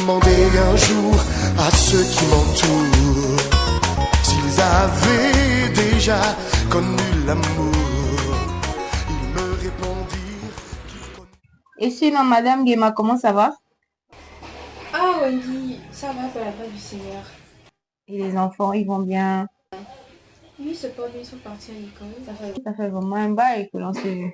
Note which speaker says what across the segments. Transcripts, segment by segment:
Speaker 1: demander un jour à ceux qui m'entourent s'ils avaient déjà connu l'amour. Ils me répondirent qu'ils connaissent.
Speaker 2: Et sinon, Madame Guéma, comment ça va?
Speaker 3: Ah, Wendy, ça va par la grâce du Seigneur.
Speaker 2: Et les enfants, ils vont bien?
Speaker 3: Oui, c'est pas bien, ils sont partis à l'école.
Speaker 2: Ça fait vraiment un bail que l'on s'est vu.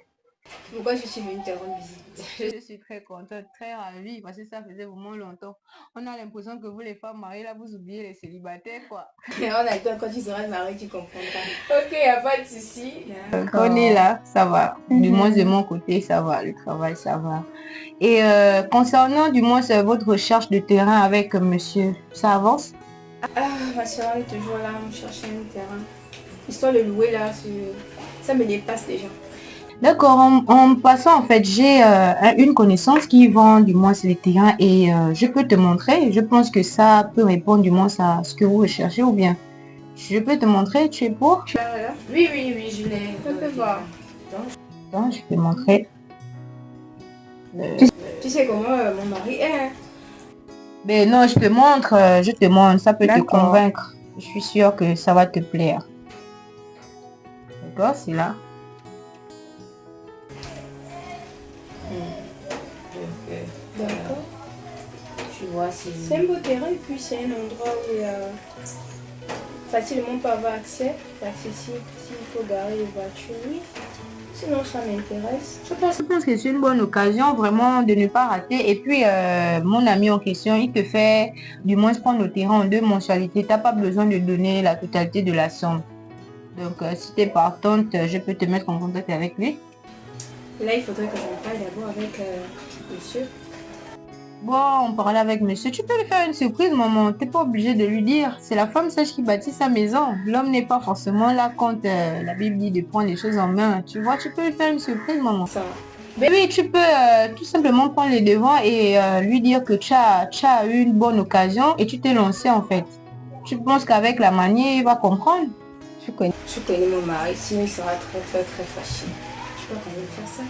Speaker 3: Pourquoi je suis venue te rendre visite?
Speaker 2: Je suis très contente, très ravie, parce que ça faisait vraiment longtemps. On a l'impression que vous, les femmes mariées, là, vous oubliez les célibataires, quoi.
Speaker 3: On a le temps, quand tu seras mariée, tu comprendras. Ok, y a pas de souci.
Speaker 2: On est là, ça va. Du moins, de mon côté, ça va. Le travail, ça va. Et concernant, du moins, votre recherche de terrain avec monsieur, ça avance?
Speaker 3: Ah, ma soeur est toujours là, me chercher un terrain. Histoire de louer là, ça me dépasse déjà.
Speaker 2: D'accord, en passant, en fait, j'ai une connaissance qui vend du moins les terrains et je peux te montrer. Je pense que ça peut répondre du moins à ce que vous recherchez ou bien. Je peux te montrer, tu es pour?
Speaker 3: Oui, je l'ai. On peut voir.
Speaker 2: Attends, je peux montrer.
Speaker 3: Tu sais comment mon mari est, hein?
Speaker 2: Mais non, je te montre, ça peut te convaincre. Je suis sûre que ça va te plaire. D'accord, c'est là.
Speaker 3: D'accord. Tu vois, c'est un beau terrain et puis c'est un endroit où il y a facilement pas avoir accès, accessible s'il faut garer les voitures. Oui. Sinon, ça m'intéresse.
Speaker 2: Je pense que c'est une bonne occasion vraiment de ne pas rater. Et puis, mon ami en question, il te fait du moins prendre le terrain en 2 mensualités. Tu n'as pas besoin de donner la totalité de la somme. Donc, si tu es partante, je peux te mettre en contact avec lui.
Speaker 3: Là, il faudrait que j'en parle d'abord avec monsieur.
Speaker 2: Bon, on parle avec monsieur. Tu peux lui faire une surprise, maman. Tu n'es pas obligé de lui dire. C'est la femme sage qui bâtit sa maison. L'homme n'est pas forcément là quand la Bible dit de prendre les choses en main. Tu vois, tu peux lui faire une surprise, maman.
Speaker 3: Ça va.
Speaker 2: Mais oui, tu peux tout simplement prendre les devants et lui dire que tu as eu une bonne occasion et tu t'es lancé en fait. Tu penses qu'avec la manière, il va comprendre?
Speaker 3: Je connais mon mari, sinon il sera très fâché. Je peux quand même faire ça.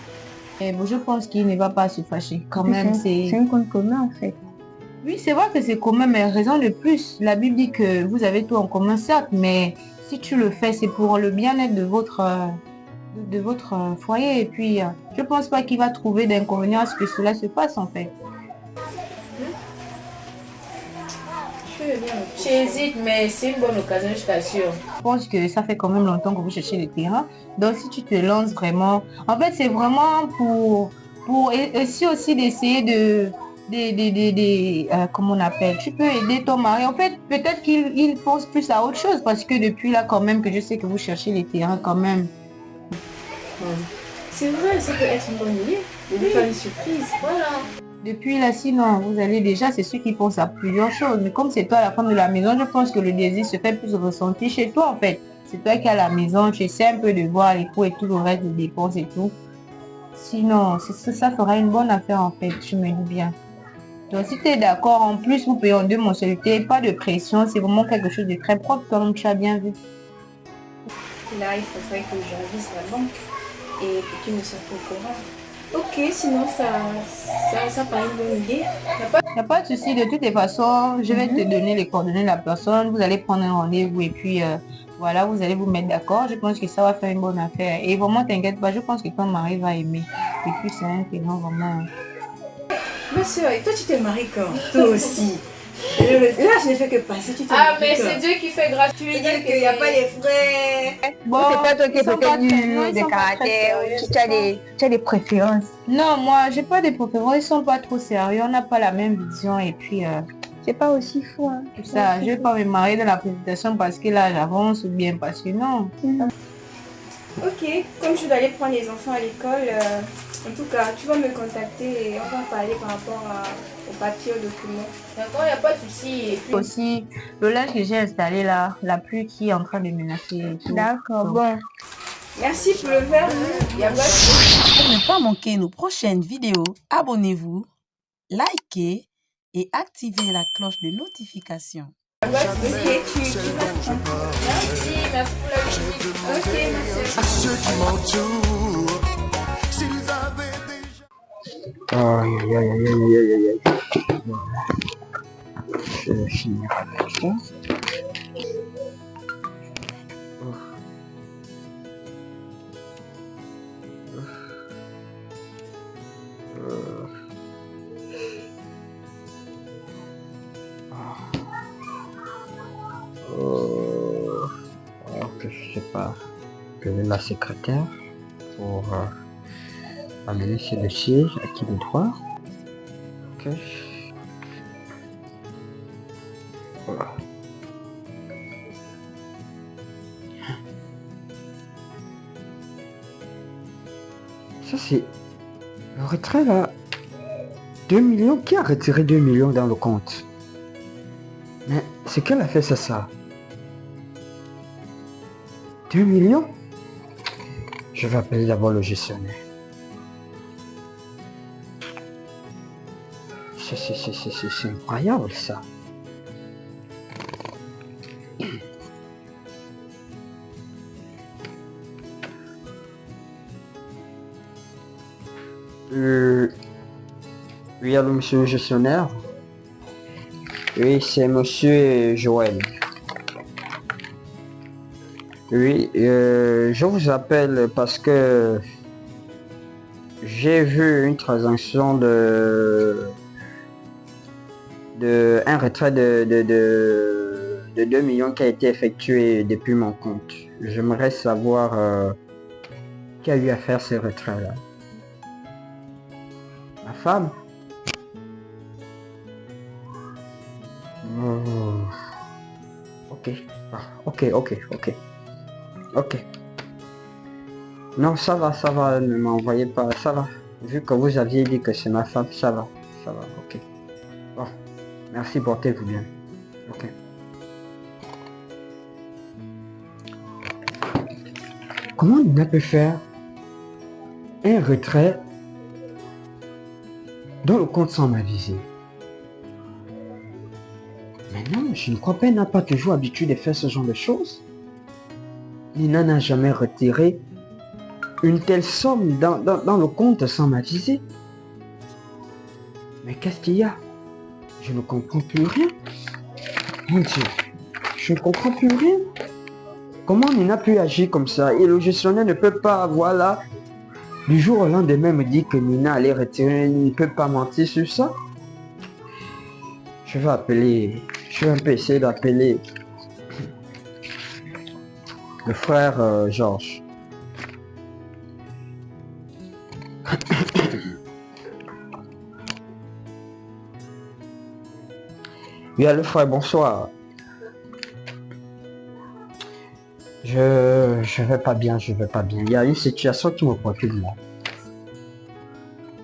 Speaker 2: Et bon, je pense qu'il ne va pas se fâcher. Quand même, c'est
Speaker 4: un compte commun en fait.
Speaker 2: Oui, c'est vrai que c'est commun, mais raison de plus. La Bible dit que vous avez tout en commun, certes, mais si tu le fais, c'est pour le bien-être de votre foyer. Et puis, je pense pas qu'il va trouver d'inconvénients à ce que cela se passe en fait.
Speaker 3: J'hésite, mais c'est une bonne occasion, je t'assure.
Speaker 2: Je pense que ça fait quand même longtemps que vous cherchez le terrain. Donc, si tu te lances vraiment... En fait, c'est vraiment pour essayer aussi d'essayer comment on appelle? Tu peux aider ton mari. En fait, peut-être qu'il pense plus à autre chose parce que depuis là, quand même, que je sais que vous cherchez les terrains quand même.
Speaker 3: C'est vrai, ça peut être une bonne idée. De lui faire une surprise, voilà.
Speaker 2: Depuis là, sinon, vous allez déjà, c'est ceux qui pensent à plusieurs choses. Mais comme c'est toi la femme de la maison, je pense que le désir se fait plus ressentir chez toi en fait. C'est toi qui as la maison, tu essaies un peu de voir les coûts et tout le reste des dépenses et tout. Sinon, ça fera une bonne affaire en fait, je me dis bien. Donc si tu es d'accord, en plus vous payez en 2 mensualités, pas de pression, c'est vraiment quelque chose de très propre comme tu as bien vu.
Speaker 3: Là, il faudrait que j'avise la banque et que tu me sois au courant. Ok, sinon ça paraît une bonne idée.
Speaker 2: Il n'y a pas de souci, de toutes les façons, je vais te donner les coordonnées de la personne, vous allez prendre un rendez-vous et puis voilà, vous allez vous mettre d'accord. Je pense que ça va faire une bonne affaire. Et vraiment, t'inquiète pas, je pense que ton mari va aimer. Et puis c'est un terrain vraiment...
Speaker 3: Ma soeur, et toi tu t'es mariée quand? Toi aussi. Là, je n'ai fait que passer. Tu t'es mais c'est Dieu qui fait grâce. Tu veux dire qu'il n'y a pas les frais.
Speaker 2: Bon,
Speaker 4: C'est pas toi qui es peut-être
Speaker 2: nul
Speaker 4: de caractère, tu as des préférences.
Speaker 2: Non, moi, j'ai pas de préférences, ils sont pas trop sérieux, on n'a pas la même vision et puis
Speaker 4: C'est pas aussi fou, hein.
Speaker 2: ça, je vais pas me marier dans la présentation parce que là j'avance ou bien parce que non.
Speaker 3: Ok, comme je dois aller prendre les enfants à l'école, en tout cas, tu vas me contacter et on va parler par rapport au papier, aux documents. D'accord, il n'y a pas de souci. Puis...
Speaker 2: Aussi, le linge que j'ai installé là, la pluie qui est en train de menacer.
Speaker 4: D'accord, bon.
Speaker 3: Merci pour le verre. Il y a pas de souci.
Speaker 5: Pour ne pas manquer nos prochaines vidéos, abonnez-vous, likez et activez la cloche de notification.
Speaker 3: Ok, tu vas prendre. Merci pour la visite. Ok, merci.
Speaker 1: À ceux qui m'entourent s'ils avaient déjà...
Speaker 6: Aïe, aïe, aïe, aïe, aïe, aïe, aïe. Je vais finir avec ça. Ok, je sais pas. Appeler la secrétaire pour amener ce dossier à qui de droit. Ok. Voilà. Ça c'est le retrait là. 2 millions. Qui a retiré 2 millions dans le compte? Mais c'est quelle affaire c'est ça? 2 millions? Je vais appeler d'abord le gestionnaire. C'est incroyable ça. Oui, allô, monsieur le gestionnaire. Oui, c'est monsieur Joël. Oui, je vous appelle parce que j'ai vu une transaction un retrait de 2 millions qui a été effectué depuis mon compte. J'aimerais savoir qui a eu à faire ces retraits-là. Ma femme? Oh. Ok. Ah, ok. Non, ça va, ne m'envoyez pas, ça va. Vu que vous aviez dit que c'est ma femme, ça va, ok. Bon, merci, portez-vous bien. Ok. Comment Nina peut faire un retrait dans le compte sans m'aviser? Mais non, je ne crois pas, elle n'a pas toujours l'habitude de faire ce genre de choses. Nina n'a jamais retiré une telle somme dans le compte sans m'aviser. Mais qu'est-ce qu'il y a? Je ne comprends plus rien. Mon Dieu, je ne comprends plus rien. Comment Nina peut agir comme ça? Et le gestionnaire ne peut pas, voilà, du jour au lendemain me dit que Nina allait retirer, il ne peut pas mentir sur ça. Je vais un peu essayer d'appeler le frère Georges. Oui, allô frère, bonsoir. Je vais pas bien. Il y a une situation qui me préoccupe là.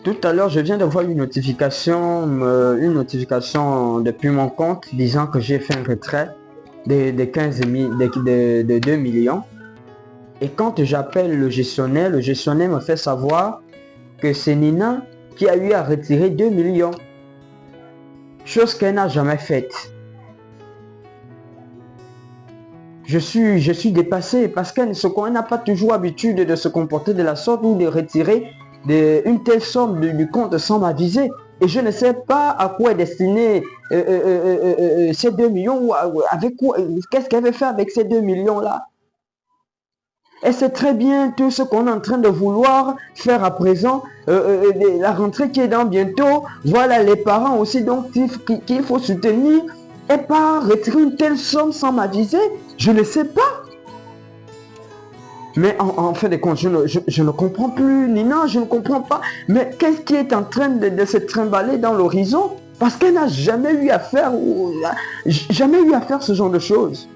Speaker 6: Tout à l'heure, je viens de voir une notification depuis mon compte disant que j'ai fait un retrait de 2 millions. Et quand j'appelle le gestionnaire me fait savoir que c'est Nina qui a eu à retirer 2 millions. Chose qu'elle n'a jamais faite. Je suis dépassé parce qu'elle n'a pas toujours l'habitude de se comporter de la sorte ou de retirer une telle somme du compte sans m'aviser. Et je ne sais pas à quoi est destiné ces 2 millions ou avec quoi, qu'est-ce qu'elle veut faire avec ces 2 millions là. Elle sait très bien tout ce qu'on est en train de vouloir faire à présent, la rentrée qui est dans bientôt, voilà les parents aussi donc qu'il faut soutenir, et pas retirer une telle somme sans m'aviser, je ne sais pas. Mais en fin de compte, je ne comprends plus, Nina, je ne comprends pas. Mais qu'est-ce qui est en train de se trimballer dans l'horizon? Parce qu'elle n'a jamais eu à faire ce genre de choses.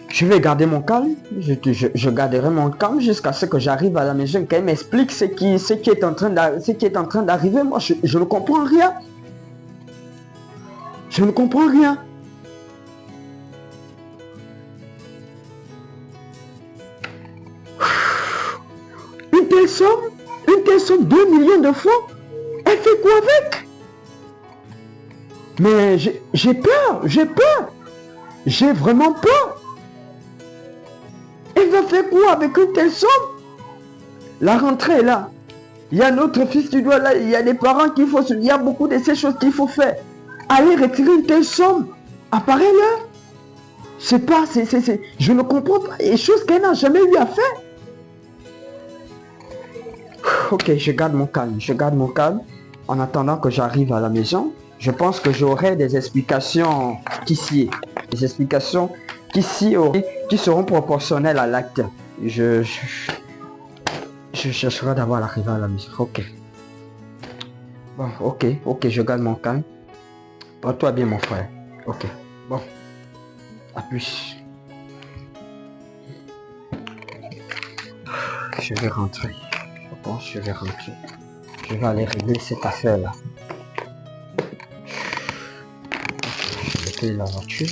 Speaker 6: Je vais garder mon calme, je garderai mon calme jusqu'à ce que j'arrive à la maison, qu'elle m'explique ce qui est en train d'arriver. Moi, je ne comprends rien. Je ne comprends rien. Une telle somme, 2 millions de francs, elle fait quoi avec? Mais j'ai peur, j'ai vraiment peur. Elle va faire quoi avec une telle somme? La rentrée est là. Il y a notre fils qui doit là, il y a des parents qu'il faut, il y a beaucoup de ces choses qu'il faut faire. Aller retirer une telle somme, appareil-le. C'est pas, je ne comprends pas. Et chose qu'elle n'a jamais eu à faire. Ok, je garde mon calme, En attendant que j'arrive à la maison, je pense que j'aurai des explications qui seront proportionnelles à l'acte. Je chercherai d'abord à l'arrivée à la maison. Ok. Bon, ok, je garde mon calme. Porte-toi bien, mon frère. Ok, bon. À plus. Je vais rentrer. Bon, je vais rentrer. Je vais aller régler cette affaire-là. Je vais la voiture.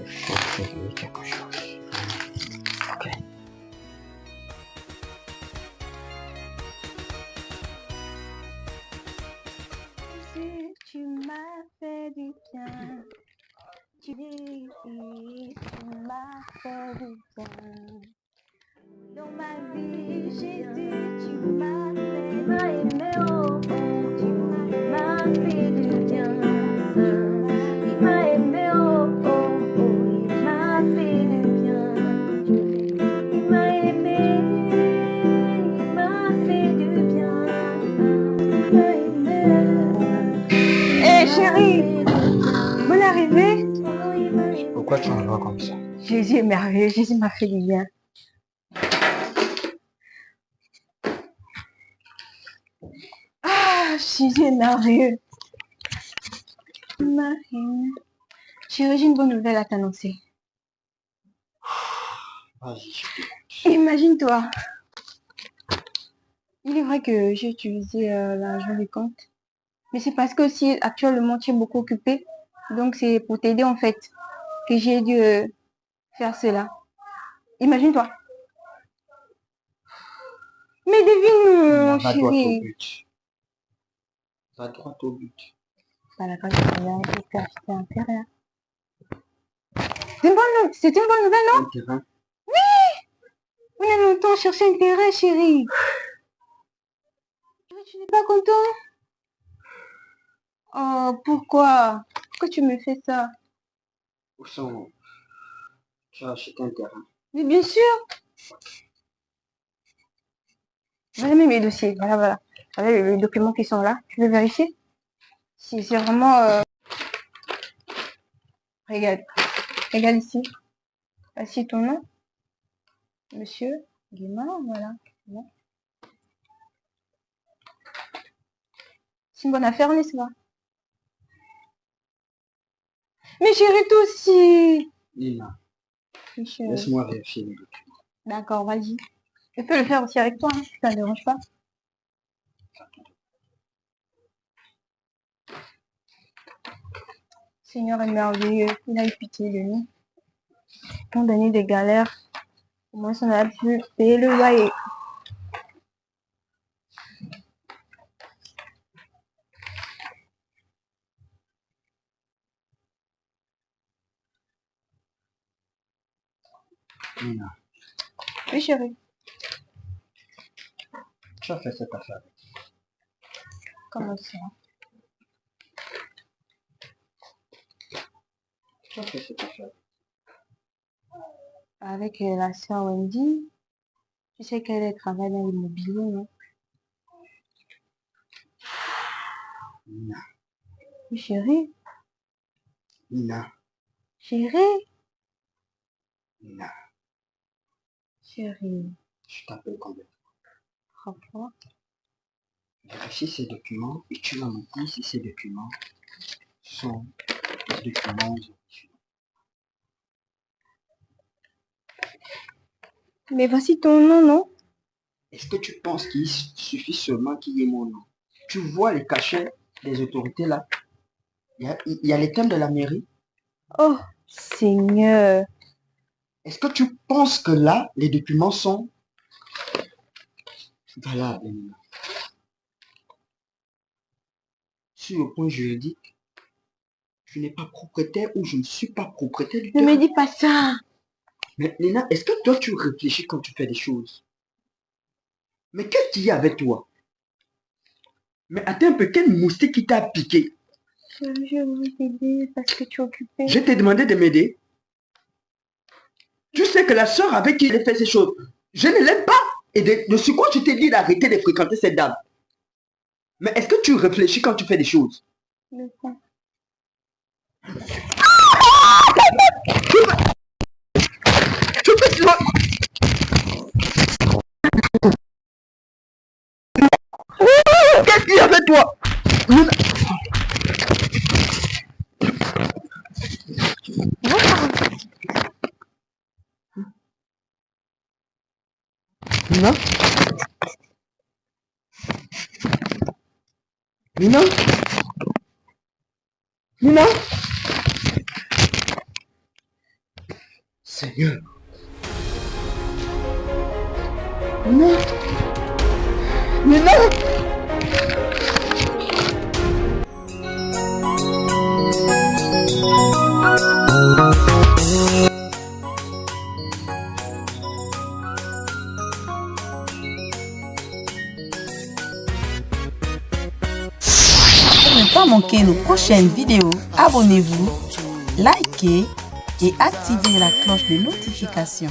Speaker 6: Je vais régler quelque chose. Ok.
Speaker 4: Tu m'as fait du bien. Tu m'as fait du bien. Dans ma vie, Jésus, tu m'as aimé, oh, oh, tu m'as fait du bien. Il m'a aimé, oh, oh, oh, il m'a fait du bien. Il m'a aimé, il m'a fait du bien. Il m'a aimé. Hé chérie, bonne arrivée.
Speaker 6: Pourquoi tu me vois comme ça?
Speaker 4: Jésus est merveilleux, Jésus m'a fait du bien. Ah, Jésus est merveilleux. Marie. Chérie, j'ai une bonne nouvelle à t'annoncer.
Speaker 6: Vas-y.
Speaker 4: Imagine-toi. Il est vrai que j'ai utilisé l'argent du compte. Mais c'est parce que aussi actuellement tu es beaucoup occupé. Donc c'est pour t'aider en fait que j'ai dû faire cela. Imagine-toi. Mais devine,
Speaker 6: Va droit au
Speaker 4: chérie.
Speaker 6: but. Va droit au but.
Speaker 4: Pas la grâce de rien, j'ai pu acheter un terrain. C'est une bonne nouvelle, non?
Speaker 6: Un terrain.
Speaker 4: On a longtemps cherché un terrain, chérie. Tu n'es pas content? Oh, pourquoi? Pourquoi tu me fais ça?
Speaker 6: Où sont... Tu as acheté un terrain.
Speaker 4: Mais bien sûr. Voilà mes dossiers. Voilà. Voilà les documents qui sont là. Tu veux vérifier? Si c'est vraiment... Regarde. Regarde ici. Voici ton nom. Monsieur Guimard, voilà. Bon. C'est une bonne affaire, n'est-ce pas? Mais chérie, toi aussi.
Speaker 6: Lina,
Speaker 4: Oui, chérie.
Speaker 6: laisse-moi vérifier les documents.
Speaker 4: D'accord, vas-y. Je peux le faire aussi avec toi, hein, si ça ne dérange pas. Seigneur est merveilleux, il a eu pitié de nous. Tant d'années de galères, au moins on a pu payer le loyer.
Speaker 6: Lina,
Speaker 4: Oui, chérie.
Speaker 6: tu as fait cette affaire.
Speaker 4: Comment ça?
Speaker 6: Tu as fait cette affaire.
Speaker 4: Avec la sœur Wendy, tu sais qu'elle travaille dans l'immobilier, non?
Speaker 6: Lina,
Speaker 4: Oui, chérie.
Speaker 6: Lina,
Speaker 4: Chérie.
Speaker 6: Lina,
Speaker 4: Chérie.
Speaker 6: je t'appelle combien?
Speaker 4: Rapport.
Speaker 6: Vérifie ces documents et tu vas me dire si ces documents sont des documents originaux.
Speaker 4: Mais voici ton nom, non?
Speaker 6: Est-ce que tu penses qu'il suffit seulement qu'il y ait mon nom? Tu vois les cachets des autorités là? Il y a les thèmes de la mairie.
Speaker 4: Oh, Seigneur.
Speaker 6: Est-ce que tu penses que là, les documents sont valables? Sur le point juridique, tu n'es pas propriétaire ou je ne suis pas propriétaire du
Speaker 2: Ne me
Speaker 6: terrain.
Speaker 2: dis pas ça.
Speaker 6: Mais Nina, est-ce que toi tu réfléchis quand tu fais des choses? Mais qu'est-ce qu'il y a avec toi? Mais attends un peu, quel moustique qui t'a piqué?
Speaker 2: Je veux t'aider parce que tu es occupée.
Speaker 6: Je t'ai demandé de m'aider. Tu sais que la soeur avec qui elle fait ces choses, je ne l'aime pas. Et de ce quoi je t'ai dit d'arrêter de fréquenter cette dame. Mais est-ce que tu réfléchis quand tu fais des choses?
Speaker 2: Le temps.
Speaker 6: Tu peux te... Qu'est-ce qu'il y a avec toi? Nina? Nina? Nina? Seigneur. Nina? Nina?
Speaker 5: Pour ne pas manquer nos prochaines vidéos, abonnez-vous, likez et activez la cloche de notification.